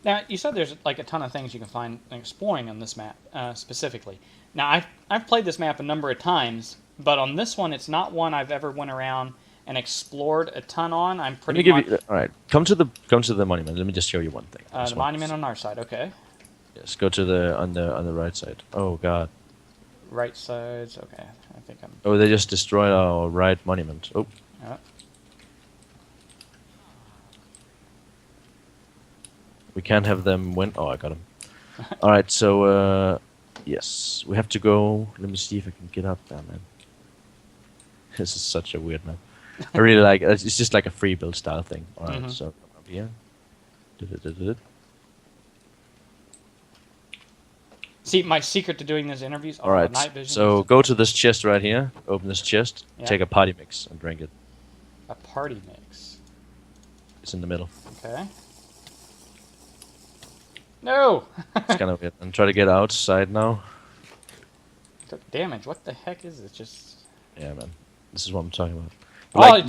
Now, you said there's like a ton of things you can find exploring on this map specifically. Now, I've played this map a number of times, but on this one, it's not one I've ever went around and explored a ton on. I'm Let pretty me give much you. All right, come to the monument. Let me just show you one thing. the Just one. monument on our side. Okay, Yes, go to the on the right side. Oh God. right sides. Okay, I think I'm. Oh, they just destroyed our right monument. Oh, Uh, we can't have them win. Oh, I got him. All right, so yes, we have to go. Let me see if I can get up there, man. This is such a weird map. I really like it. It's just like a free build style thing. All right, Mhm. so up here. Du-du-du-du-du. See, my secret to doing these interviews. All right, night vision. so go to this chest right here. Open this chest. Yeah. Take a party mix and drink it. A party mix. It's in the middle. Okay. No. It's kind of weird. And try to get outside now. Took damage. What the heck is this? Just. Yeah, man. This is what I'm talking about. Oh, Like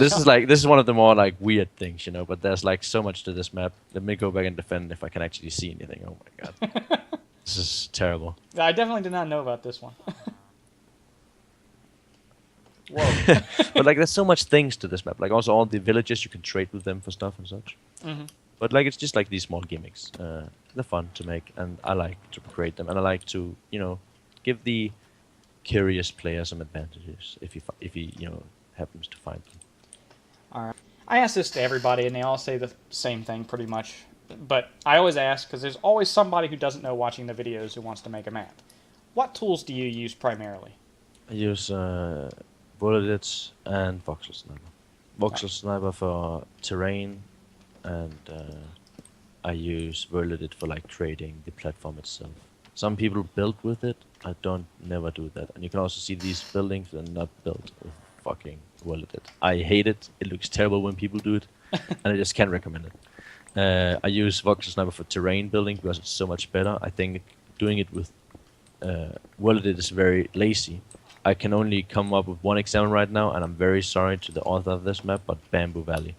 this is one of the more like weird things, you know. But there's like so much to this map. Let me go back and defend if I can actually see anything. Oh my god, this is terrible. I definitely did not know about this one. Whoa. But like, there's so much things to this map. Like also all the villages, you can trade with them for stuff and such. Hmm. But like, it's just like these small gimmicks. They're fun to make, and I like to create them, and I like to, you know, give the curious player some advantages if he you know happens to find them. All right. I ask this to everybody, and they all say the same thing pretty much. But I always ask because there's always somebody who doesn't know watching the videos who wants to make a map. What tools do you use primarily? I use bullet and voxel sniper. Voxel sniper for terrain, and I use Verlited for like trading the platform itself. Some people build with it. I don't never do that. And you can also see these buildings are not built with fucking Verlited. I hate it. It looks terrible when people do it, and I just can't recommend it. I use Voxel Sniper for terrain building because it's so much better. I think doing it with Verlited is very lazy. I can only come up with one example right now, and I'm very sorry to the author of this map, but Bamboo Valley.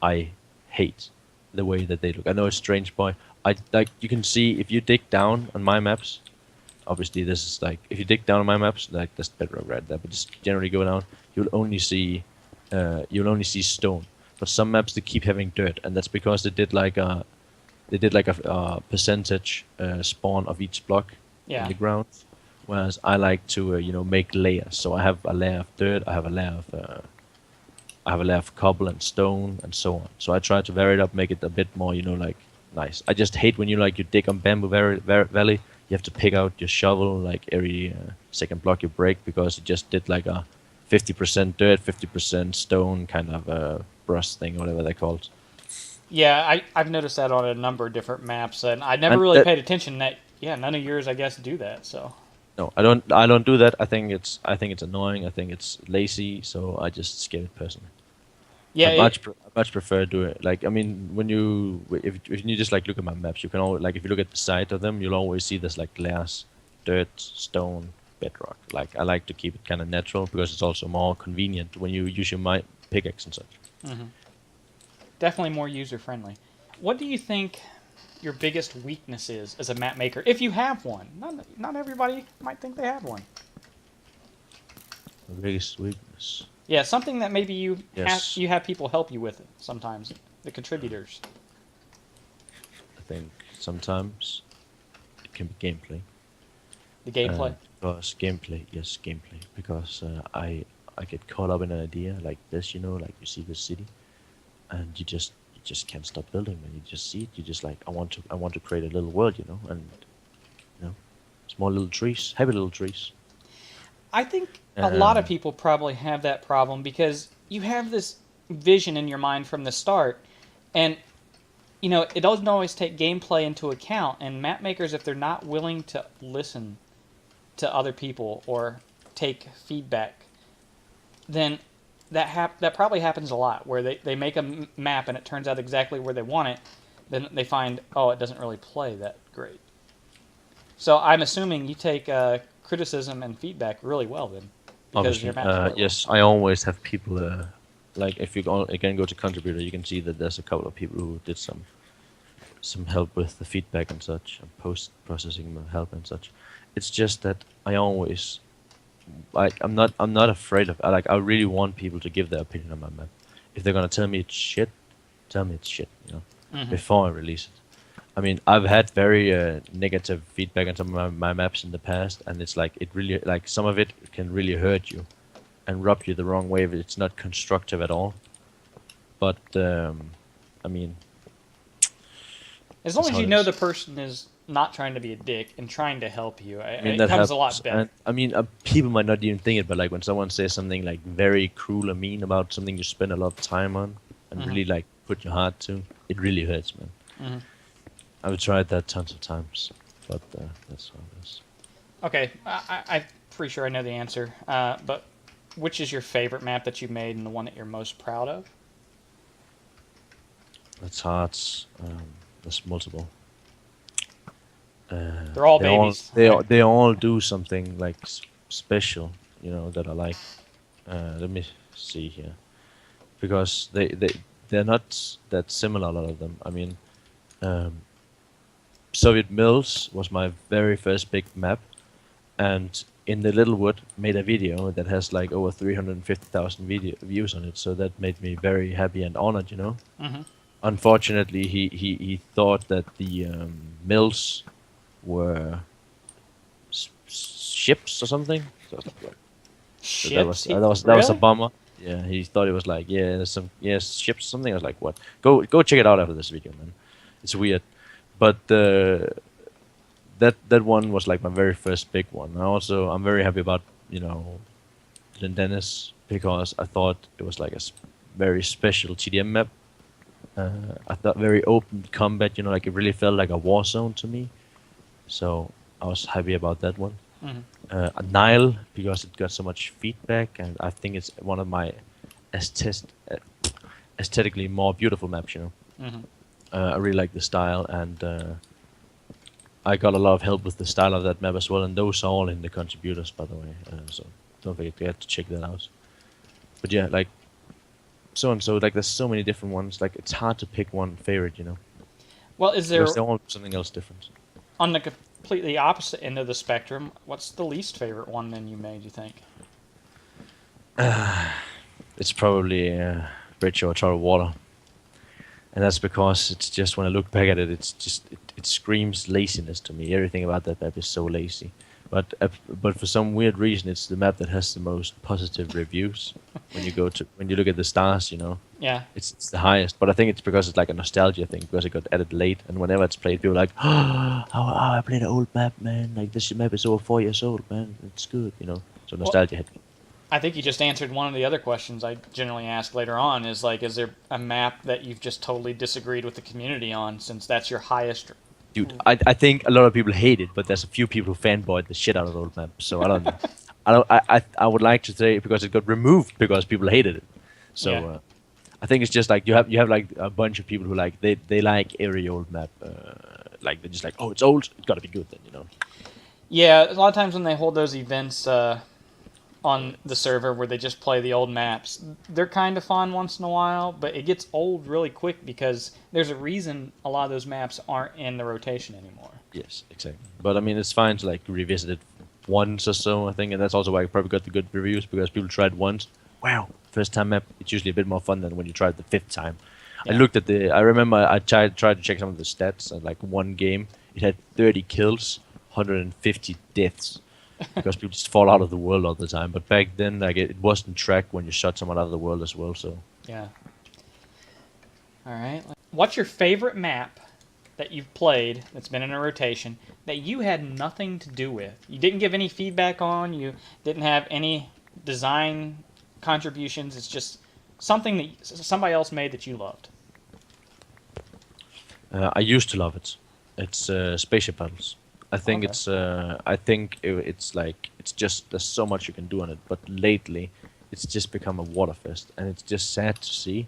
I hate the way that they look. I know it's strange, boy. I like you can see if you dig down on my maps. Obviously, this is like if you dig down on my maps, like that's bedrock right there. But just generally go down, you'll only see stone. But some maps they keep having dirt, and that's because they did like a percentage spawn of each block in the ground. Whereas I like to you know make layers. So I have a layer of dirt, I have a layer of cobble and stone and so on. So I try to vary it up, make it a bit more, you know, like nice. I just hate when you dig on Bamboo Valley, you have to pick out your shovel like every second block you break because it just did like a 50% dirt, 50% stone kind of brush thing, whatever they're called. Yeah, I've noticed that on a number of different maps, and I never really paid attention that. Yeah, none of yours, I guess, do that. So. No, I don't do that. I think it's annoying. I think it's lazy. So I just skip it personally. Yeah, I much prefer do it. Like I mean, if you just like look at my maps, you can always like if you look at the side of them, you'll always see this like glass, dirt, stone, bedrock. Like I like to keep it kind of natural because it's also more convenient when you use your pickaxe and such. Mm-hmm. Definitely more user friendly. What do you think your biggest weakness is as a map maker, if you have one? Not everybody might think they have one. My biggest weakness. Yeah, something that maybe you Yes. have people help you with sometimes, the contributors. I think sometimes it can be gameplay. The gameplay. Because gameplay, yes, gameplay. Because I get caught up in an idea like this, you know, like you see this city, and you just can't stop building. Man, you just see it. You just like I want to create a little world, you know, and you know, small little trees, happy little trees. I think a lot of people probably have that problem because you have this vision in your mind from the start, and you know it doesn't always take gameplay into account. And map makers, if they're not willing to listen to other people or take feedback, then that probably happens a lot. Where they make a map and it turns out exactly where they want it, then they find it doesn't really play that great. So I'm assuming you take criticism and feedback really well then. Obviously, yes, I always have people. Like if you again go to contributor, you can see that there's a couple of people who did some some help with the feedback and such, and post-processing help and such. It's just that I always like I'm not afraid of I really want people to give their opinion on my map. If they're gonna tell me it's shit, tell me it's shit, you know, before I release it. I mean, I've had very negative feedback on some of my maps in the past, and it's like it really like some of it can really hurt you and rub you the wrong way if it's not constructive at all. But I mean, As long that's as how you it know is. the person is not trying to be a dick and trying to help you, I mean it that comes a happens, lot better. and I mean people might not even think it, but like when someone says something like very cruel or mean about something you spend a lot of time on and really like put your heart to, it really hurts, man. I've tried that tons of times, but that's how it is. Okay, I'm pretty sure I know the answer. But which is your favorite map that you've made and the one that you're most proud of? That's hard. There's multiple. They're all babies. Right? They all do something like special, you know, that I like. Let me see here, because they're not that similar. A lot of them. I mean, um, Soviet Mills was my very first big map, and in the Little Wood made a video that has like over 350,000 video views on it. So that made me very happy and honored, you know. Unfortunately, he thought that the mills were ships or something. So Ships? that was a Really? bummer. Yeah, he thought it was like there's some ships or something. I was like, what? Go check it out after this video, man. It's weird, but that one was like my very first big one. I'm very happy about Lyndanisse because I thought it was like a very special TDM map. I thought very open combat, you know, like it really felt like a war zone to me. So I was happy about that one. Nile because it got so much feedback, and I think it's one of my aesthetically more beautiful maps. You know, I really like the style, and I got a lot of help with the style of that map as well. And those are all in the contributors, by the way. So don't forget to check that out. But yeah, like so and so, like there's so many different ones. Like it's hard to pick one favorite, you know, Well, is there because they're all something else different. on the completely opposite end of the spectrum? What's the least favorite one then you made? You think? It's probably Bridge or Total Water, and that's because it's just when I look back at it, it's just it screams laziness to me. Everything about that map is so lazy. But for some weird reason, it's the map that has the most positive reviews. When you look at the stars, you know, Yeah. it's the highest. But I think it's because it's like a nostalgia thing because it got added late, and whenever it's played, people are like, oh, I played an old map, man. Like this map is over 4 years old, man. It's good, you know. So nostalgia hit me. I think you just answered one of the other questions I generally ask later on. Is like, is there a map that you've just totally disagreed with the community on, since that's your highest? Dude, I think a lot of people hate it, but there's a few people who fanboyed the shit out of the old map. So I don't know. I would like to say because it got removed because people hated it. So Yeah. I think it's just like you have like a bunch of people who like they like every old map. Like they're just like, oh, it's old, it's got to be good then, you know. Yeah, a lot of times when they hold those events on the server where they just play the old maps, they're kind of fun once in a while, but it gets old really quick because there's a reason a lot of those maps aren't in the rotation anymore. Yes, exactly. But I mean, it's fine to like revisit it once or so, I think, and that's also why I probably got the good reviews because people tried once. Wow, first time map, it's usually a bit more fun than when you try it the fifth time. Yeah. I remember I tried to check some of the stats, and like one game, it had 30 kills, 150 deaths. Because people just fall out of the world all the time. But back then, like it wasn't tracked when you shot someone out of the world as well. So Yeah. All right. What's your favorite map that you've played that's been in a rotation that you had nothing to do with? You didn't give any feedback on. You didn't have any design contributions. It's just something that somebody else made that you loved. I used to love it. It's spaceship battles. I think Okay. it's like it's just there's so much you can do on it. But lately, it's just become a waterfest, and it's just sad to see.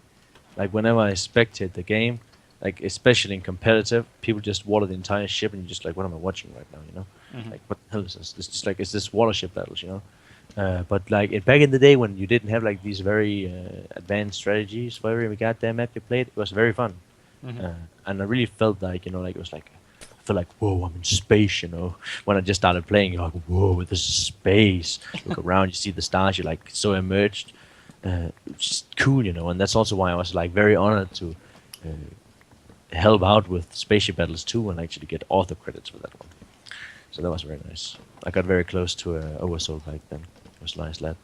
Like whenever I spectate the game, like especially in competitive, people just water the entire ship, and you're just like, what am I watching right now? You know, like what the hell is this? It's just like it's this watership battles, you know. But like back in the day when you didn't have like these very advanced strategies for every goddamn map you played, it was very fun. And I really felt like, like it was like, I felt like, whoa, I'm in space, When I just started playing, you're like, whoa, this is space. Look around, you see the stars, you're like so immersed. It's just cool, and that's also why I was like very honored to help out with Spaceship Battles 2 and actually get author credits for that one. So that was very nice. I got very close to Oversoul back then. It was nice, lad.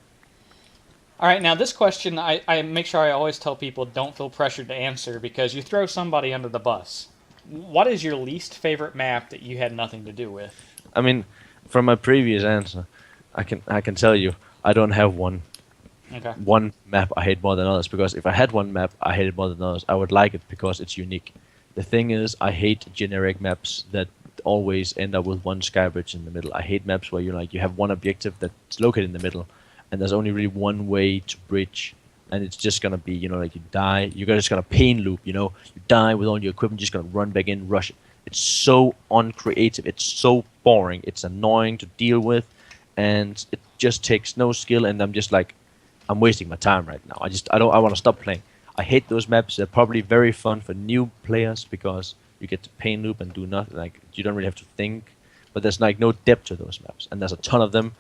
All right, now this question, I make sure I always tell people don't feel pressured to answer because you throw somebody under the bus. What is your least favorite map that you had nothing to do with? I mean, from my previous answer, I can tell you I don't have Okay. one map I hate more than others, because if I had one map I hated more than others, I would like it because it's unique. The thing is, I hate generic maps that always end up with one sky bridge in the middle. I hate maps where you have one objective that's located in the middle, and there's only really one way to bridge, and it's just gonna be, like you die, you're just gonna pain loop, you die with all your equipment, just gonna run back in, rush it. It's so uncreative, it's so boring, it's annoying to deal with, and it just takes no skill, and I'm just like, I'm wasting my time right now. I want to stop playing. I hate those maps. They're probably very fun for new players because you get to pain loop and do nothing. Like, you don't really have to think, but there's like no depth to those maps, and there's a ton of them.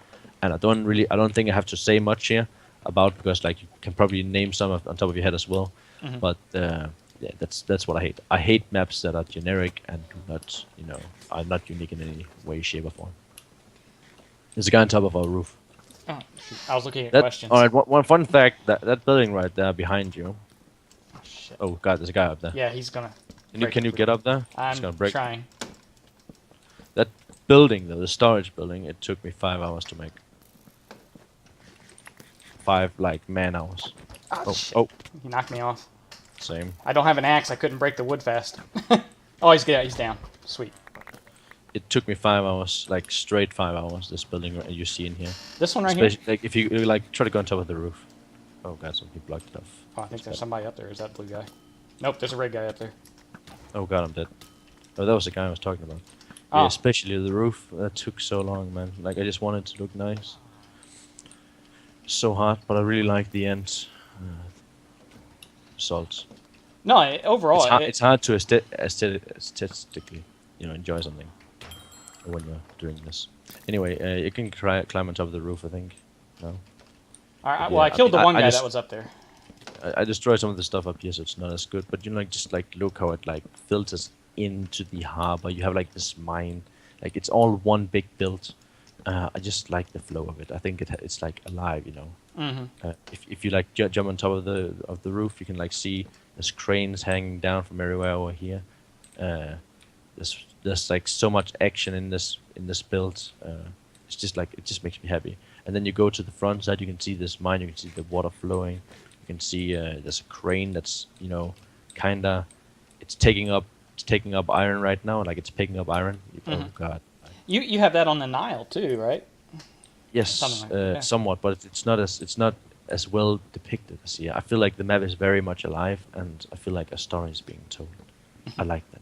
And I don't think I have to say much here about, because like you can probably name some on top of your head as well. But yeah, that's what I hate. I hate maps that are generic and do not, are not unique in any way, shape, or form. There's a guy on top of our roof. Oh, shoot. I was looking at questions. All right, one fun fact, that building right there behind you. Shit. Oh god, there's a guy up there. Yeah, he's gonna. Can you get up there? I'm gonna break. trying. That building though, the storage building, it took me 5 hours to make. 5 like man hours. Oh, shit. Oh, He knocked me off. same. I don't have an axe. I couldn't break the wood fast. Oh, he's down. Sweet. It took me 5 hours, like straight 5 hours. This building you see in here. This one right here? Like if you like try to go on top of the roof. Oh god, something blocked it off. Oh, I think there's somebody up there. Is that blue guy? Nope, there's a red guy up there. Oh god, I'm dead. Oh, that was the guy I was talking about. Oh. Yeah, especially the roof. That took so long, man. Like, I just wanted to look nice. So hard, but I really like the end results. No, overall, It's hard to aesthetically, enjoy something when you're doing this. Anyway, you can climb on top of the roof, I think. No? All right, Yeah, well, I killed the one I guy just- that was up there. I destroyed some of the stuff up here, so it's not as good. But just like look how it like filters into the harbor. You have like this mine, like it's all one big build. I just like the flow of it. I think it's like alive, If you like jump on top of the roof, you can like see there's cranes hanging down from everywhere over here. There's like so much action in this build. It's just like, it just makes me happy. And then you go to the front side, you can see this mine, you can see the water flowing. You can see there's a crane that's kinda, it's taking up iron right now, like it's picking up iron. Oh god. You have that on the Nile too, right? Yes, Something like that, yeah. somewhat, but it's not as well depicted as here. I feel like the map is very much alive, and I feel like a story is being told. I like that.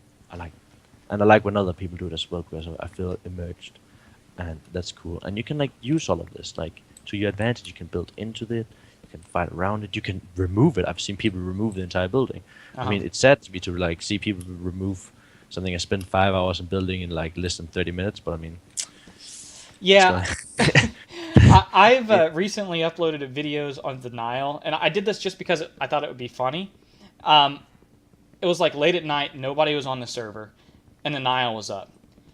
And I like when other people do it as well, because I feel immersed, and that's cool. And you can like use all of this like to your advantage. You can build into it. You can fight around it. You can remove it. I've seen people remove the entire building. I mean, it's sad to me to like see people remove something I spent 5 hours in building in like less than 30 minutes. But I mean, Yeah. I've recently uploaded videos on the Nile, and I did this just because I thought it would be funny. It was like late at night, nobody was on the server, and the Nile was up.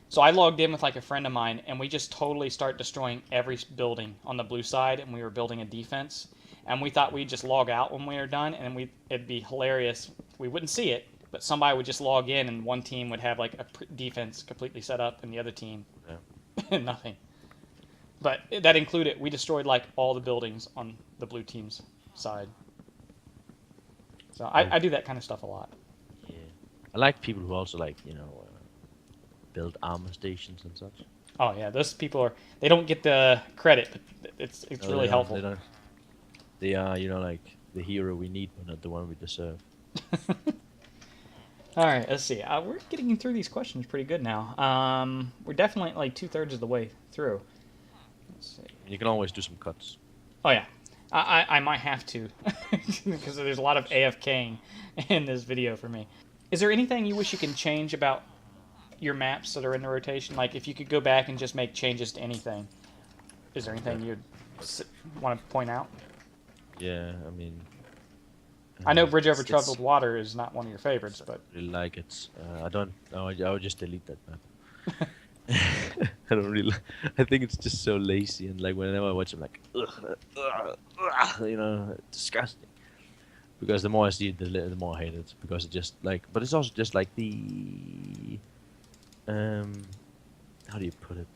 So I logged in with like a friend of mine, and we just totally start destroying every building on the blue side, and we were building a defense. And we thought we'd just log out when we were done, and it'd be hilarious. We wouldn't see it, but somebody would just log in, and one team would have like a defense completely set up, and the other team, nothing. But that included, we destroyed like all the buildings on the blue team's side. So I do that kind of stuff a lot. yeah, I like people who also like build armor stations and such. Oh yeah, those people they don't get the credit, but it's No, really helpful. They don't. They are, like the hero we need, but not the one we deserve. All right, let's see. We're getting through these questions pretty good now. We're definitely like 2/3 of the way through. Let's see. You can always do some cuts. Oh yeah, I might have to because there's a lot of AFKing in this video for me. Is there anything you wish you can change about your maps that are in the rotation? Like, if you could go back and just make changes to anything, is there anything you'd want to point out? Yeah, I mean, I know Bridge Over it's Troubled Water is not one of your favorites, I but don't really like it. I don't. No, I would just delete that map. I don't really. I think it's just so lazy, and like whenever I watch, I'm like, ugh, ugh, ugh, you know, disgusting. Because the more I see it, the more I hate it. Because it just like, but it's also just like um, how do you put it?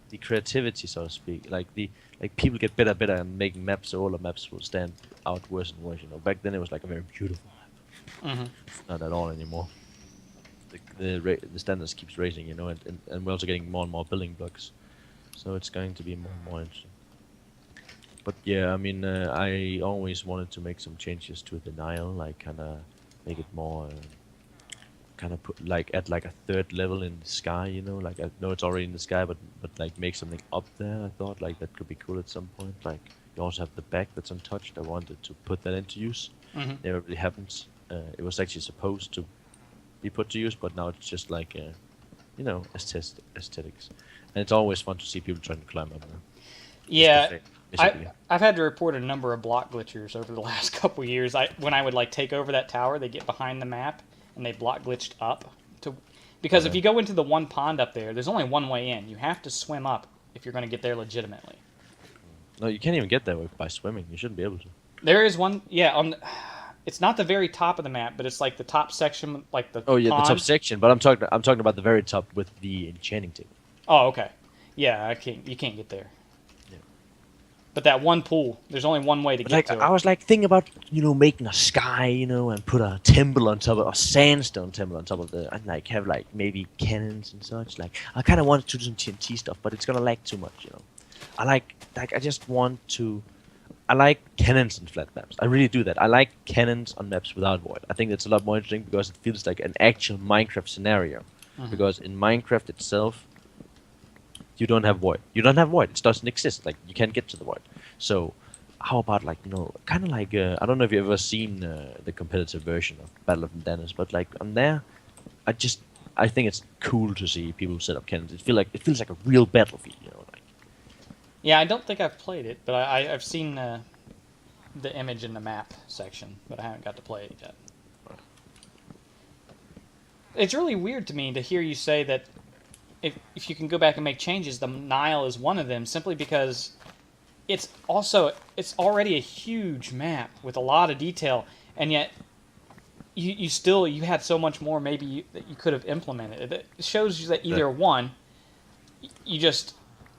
The creativity, so to speak. Like people get better and making maps, so all the maps will stand out worse and worse. You know, back then it was like a very beautiful map. mm-hmm. Not at all anymore. The standards keeps raising, you know, and we're also getting more and more building blocks, so it's going to be more and more interesting. But yeah, I mean, I always wanted to make some changes to the Nile, like kind of make it more, kind of put like at like a third level in the sky, you know, like I know it's already in the sky, but like make something up there. I thought like that could be cool at some point. Like you also have the back that's untouched. I wanted to put that into use. Mm-hmm. Never really happens. It was actually supposed to be put to use, but now it's just like, you know, aesthetics. And it's always fun to see people trying to climb up there. Yeah, I've had to report a number of block glitchers over the last couple years. When I would like take over that tower, they get behind the map and they block glitched up to, because if you go into the one pond up there, there's only one way in. You have to swim up if you're going to get there legitimately. No, you can't even get there by swimming. You shouldn't be able to. There is one, yeah, on. It's not the very top of the map, but it's like the top section, like the. Oh yeah, pond. the top section. But I'm talking about the very top with the enchanting table. Oh, okay. Yeah, you can't get there. Yeah. But that one pool, there's only one way to get to it. I was like thinking about, you know, making a sky, you know, and put a temple on top of a sandstone temple on top of the, and like have like maybe cannons and such. Like I kind of wanted to do some TNT stuff, but it's gonna lag too much, you know. I just want to. I like cannons on flat maps. I really do that. I like cannons on maps without void. I think that's a lot more interesting because it feels like an actual Minecraft scenario. Mm-hmm. Because in Minecraft itself, you don't have void. You don't have void. It doesn't exist. Like you can't get to the void. So, how about like, you know, kind of like I don't know if you've ever seen the competitive version of Battle of Lyndanisse, but like on there, I think it's cool to see people set up cannons. It feels like a real battlefield, you know. Like. Yeah, I don't think I've played it, but I've seen the image in the map section, but I haven't got to play it yet. It's really weird to me to hear you say that if you can go back and make changes, the Nile is one of them, simply because it's already a huge map with a lot of detail, and yet you had so much more maybe that you could have implemented. It shows you that either one, you just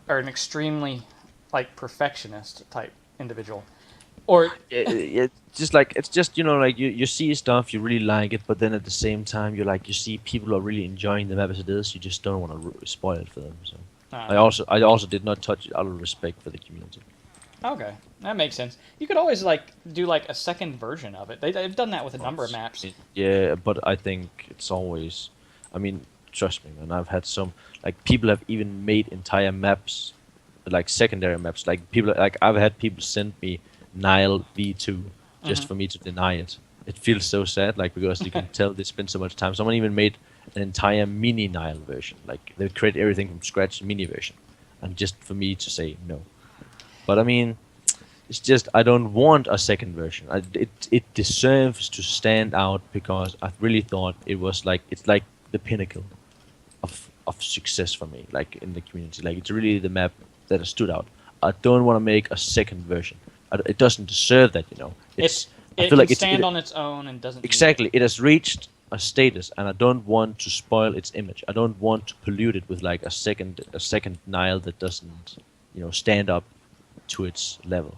are an extremely like perfectionist type individual, or it's just you know, like you see stuff, you really like it, but then at the same time you see people are really enjoying the map as it is. You just don't want to spoil it for them. So I also did not touch it out of respect for the community. Okay, that makes sense. You could always like do like a second version of it. They've done that with a number of maps. Yeah, but I think it's always, I mean, trust me, man. I've had some like people have even made entire maps, like secondary maps. Like people, like I've had people send me Nile V2 just for me to deny it. It feels so sad, like because you can tell they spent so much time. Someone even made an entire mini Nile version. Like they create everything from scratch, mini version, and just for me to say no. But I mean, it's just I don't want a second version. It deserves to stand out because I really thought it's like the pinnacle of success for me, like in the community. Like it's really the map that has stood out. I don't want to make a second version. It doesn't deserve that, you know. It can stand on its own and doesn't. Exactly, it has reached a status, and I don't want to spoil its image. I don't want to pollute it with like a second Nile that doesn't, you know, stand up to its level.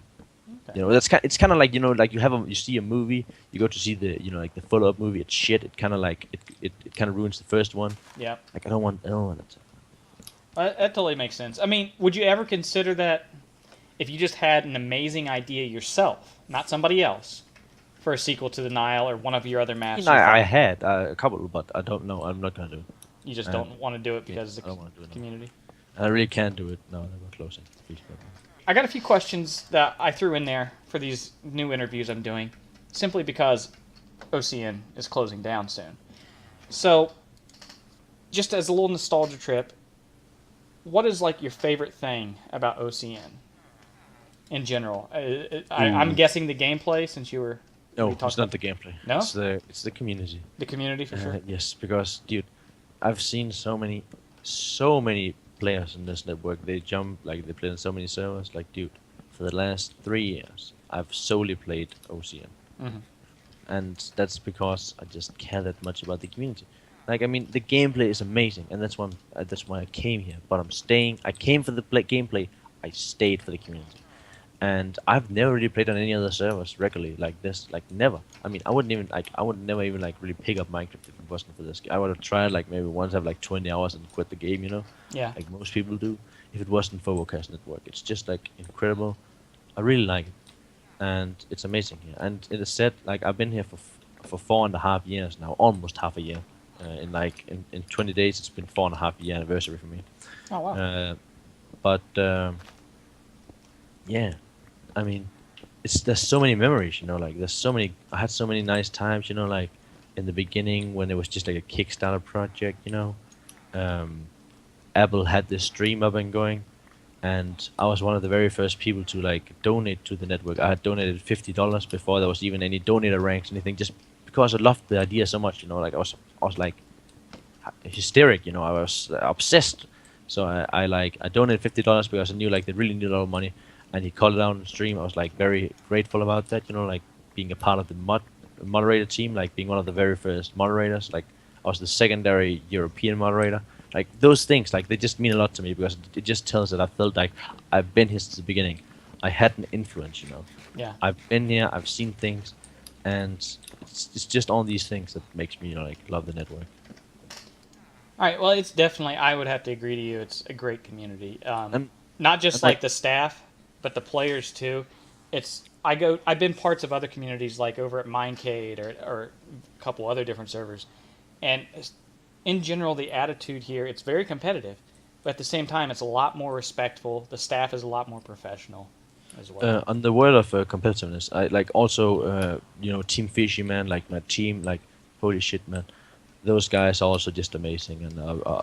Okay. You know, it's kind of like, you know, like you see a movie, you go to see the, you know, like the follow-up movie, it's shit. It kind of like it kind of ruins the first one. Yeah. Like I don't want it. That totally makes sense. I mean, would you ever consider that if you just had an amazing idea yourself, not somebody else, for a sequel to the Nile or one of your other maps? You know, I had a couple, but I don't know. I'm not gonna do it. You just don't want to do it because of the community? I really can't do it. No, we're closing. I got a few questions that I threw in there for these new interviews I'm doing, simply because OCN is closing down soon. So, just as a little nostalgia trip, what is like your favorite thing about OCN in general? I'm Ooh. guessing the gameplay, since you were. No, We talked it's not about the gameplay. No? It's the community. The community for sure. Yes, because dude, I've seen so many players in this network. They jump like they play on so many servers. Like, dude, for the last 3 years, I've solely played OCN, Mm-hmm. and that's because I just care that much about the community. Like, I mean, the gameplay is amazing, and that's why I came here. But I'm staying. I came for the gameplay. I stayed for the community. And I've never really played on any other servers regularly like this, like never. I mean, I would never even like really pick up Minecraft if it wasn't for this. I would have tried like maybe once have like 20 hours and quit the game, you know, Yeah. like most people do. If it wasn't for Overcast Network, it's just like incredible. I really like it, and it's amazing here. And it is said like I've been here for 4.5 years now, almost half a year. In 20 days, it's been 4.5 year anniversary for me. Oh wow. But yeah, I mean, there's so many memories, you know. Like I had so many nice times, you know. Like in the beginning when it was just like a Kickstarter project, you know. Um, Apple had this stream up and going, and I was one of the very first people to like donate to the network. I had donated $50 before there was even any donator ranks, anything, just because I loved the idea so much, you know. Like I was like hysteric, you know. I was obsessed. So I donated $50 because I knew like they really needed a lot of money, and he called it out on the stream. I was like very grateful about that, you know, like being a part of the moderator team, like being one of the very first moderators. Like I was the secondary European moderator. Like those things, like they just mean a lot to me because it just tells that I felt like I've been here since the beginning. I had an influence, you know. Yeah. I've been here, I've seen things, and it's just all these things that makes me, you know, like love the network. All right. Well, it's definitely. I would have to agree to you. It's a great community. And, Not just and like like the staff, but the players too. It's. I've been parts of other communities like over at Mindcade or a couple other different servers, and in general, the attitude here, it's very competitive, but at the same time, it's a lot more respectful. The staff is a lot more professional as well. on the word of competitiveness, I like also you know, Team Fishy, man, like my team, like holy shit, man, those guys are also just amazing, and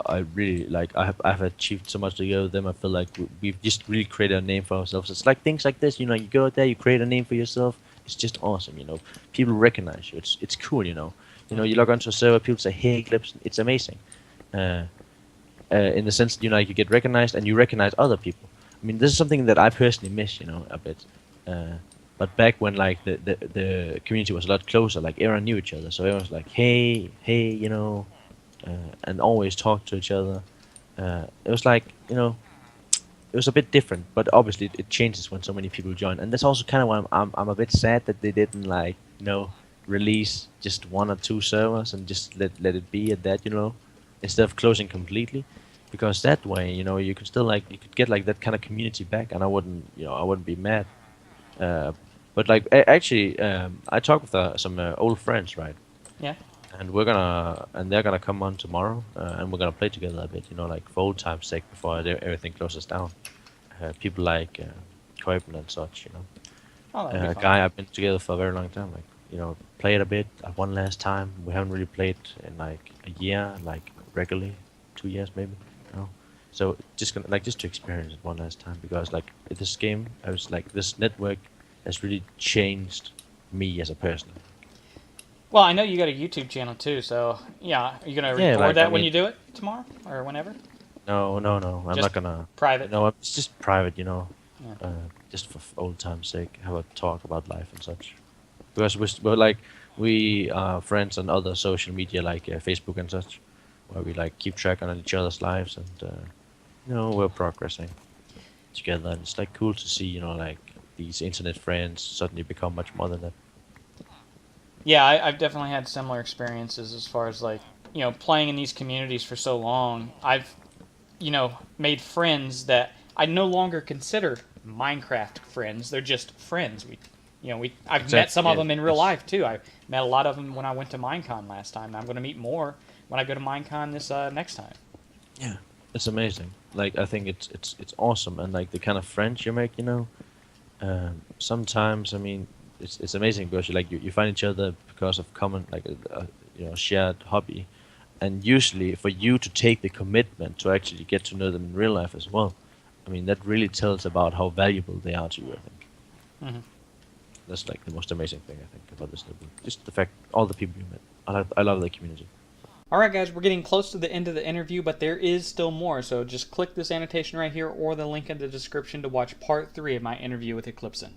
I really like I've achieved so much together with them. I feel like we've just really created a name for ourselves. It's like things like this, you know, you go out there, you create a name for yourself. It's just awesome, you know. People recognize you. It's cool, you know. You know, you log onto a server, people say, "Hey, Eclipsen," it's amazing. Uh, in the sense, you know, you get recognized and you recognize other people. I mean, this is something that I personally miss, you know, a bit. But back when like the community was a lot closer, like everyone knew each other, so everyone was like, hey, you know, and always talk to each other. It was like, you know, it was a bit different, but obviously it changes when so many people join, and that's also kind of why I'm a bit sad that they didn't like, you know, release just 1 or 2 servers and just let it be at that, you know, instead of closing completely, because that way, you know, you could still like you could get like that kind of community back, and I wouldn't be mad. Uh, but like actually, I talked with some old friends, right? Yeah. And they're gonna come on tomorrow, and we're gonna play together a bit, you know, like for old time's sake before everything closes down. People like Koipen and such, you know. Oh, that'd be A fun. guy I've been together for a very long time, like, you know, played a bit one last time. We haven't really played in like a year, like regularly, 2 years maybe, you know. So just to experience it one last time, because like this game, I was like, this network has really changed me as a person. Well, I know you got a YouTube channel too, so yeah, are you gonna Yeah, record like, that I when mean, you do it tomorrow or whenever? no, no, no. I'm Just not gonna. private. No, it's just private, you know. Yeah. Just for old time's sake, have a talk about life and such. Because we're like we are friends on other social media like Facebook and such, where we like keep track on each other's lives, and you know, we're progressing together. And it's like cool to see, you know, like these internet friends suddenly become much more than that. Yeah, I've definitely had similar experiences as far as like, playing in these communities for so long. I've, made friends that I no longer consider Minecraft friends. They're just friends. I've met some of Yeah, them in real it's life too. I met a lot of them when I went to Minecon last time. And I'm going to meet more when I go to Minecon this next time. yeah, it's amazing. Like I think it's awesome, and like the kind of friends you make, you know. Sometimes I mean it's amazing because you find each other because of common, like shared hobby, and usually for you to take the commitment to actually get to know them in real life as well. I mean, that really tells about how valuable they are to you, I think. Mm-hmm. That's like the most amazing thing, I think, about this new book. Just the fact, all the people you met. I love the community. All right, guys, we're getting close to the end of the interview, but there is still more. So just click this annotation right here or the link in the description to watch part 3 of my interview with Eclipsen.